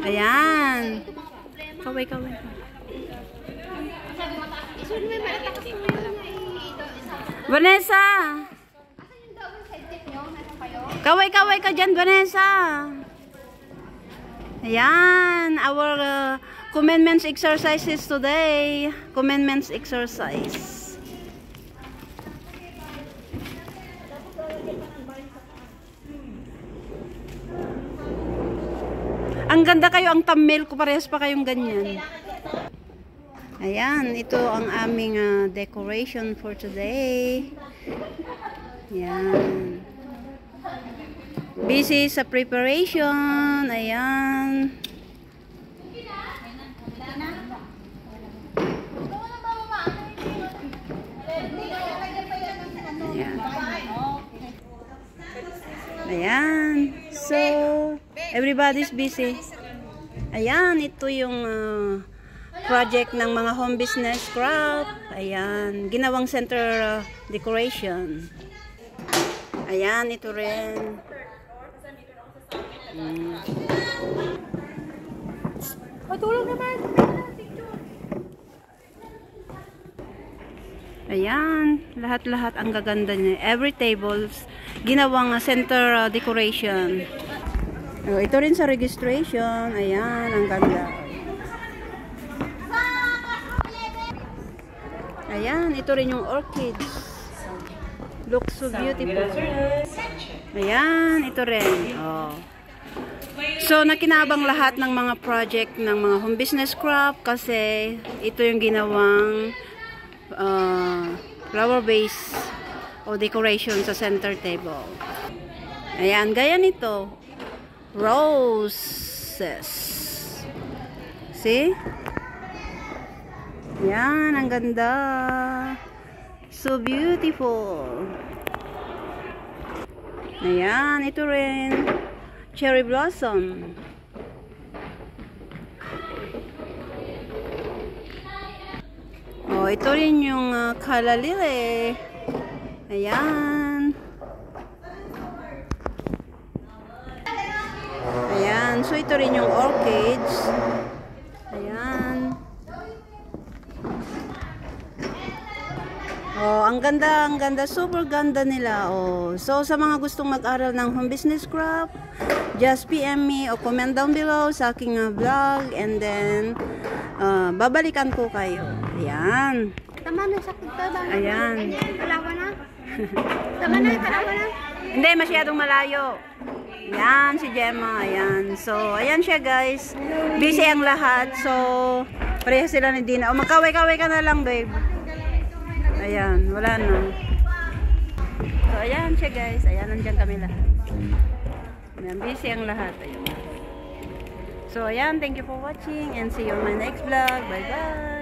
Ayan. Kaway. Vanessa! Kaway ka dyan, Vanessa! Ayan, our commandments exercises today. Commandments exercise. Ang ganda kayo, ang thumbnail ko, parehas pa kayong ganyan. Ayan, ito ang aming decoration for today. Ayan. Busy sa preparation. Ayan. Ayan. So, everybody's busy. Ayan, ito yung project ng mga home business craft. Ayan, ginawang center decoration. Ayan, ito rin. Patulog naman. Ayan, lahat-lahat ang gaganda niya. Every tables, ginawang center decoration. Ito rin sa registration. Ayan, ang ganda. Ayan, ito rin yung orchids. Looks so beautiful. Ayan, ito rin. Oh. So, nakinabang lahat ng mga project ng mga home business craft kasi ito yung ginawang flower base o decoration sa center table. Ayan, gaya nito. Roses. See? Yan, ang ganda. So beautiful. Ayan, ito rin. Cherry blossom. Oh, ito rin yung calla lily. Ayan. Ayan, so ito rin yung orchids. Ayan. Oh, ang ganda, super ganda nila. Oh, so sa mga gustong mag-aral ng home business craft, just PM me o comment down below sa aking vlog and then babalikan ko kayo. Ayan. Tama na, sakit to. Ayan. Kalawa na. Tama na, kalawa na. Hindi, masyadong malayo. Ayan, si Gemma. Ayan. So, ayan siya guys. Busy ang lahat. So, pareha sila ni Dina. O, magkaway-kaway ka na lang, babe. Ayan, wala na. So, ayan siya guys. Ayan, nandiyan kami lahat. Ayan, busy ang lahat. Ayan. So, ayan, thank you for watching and see you on my next vlog. Bye-bye!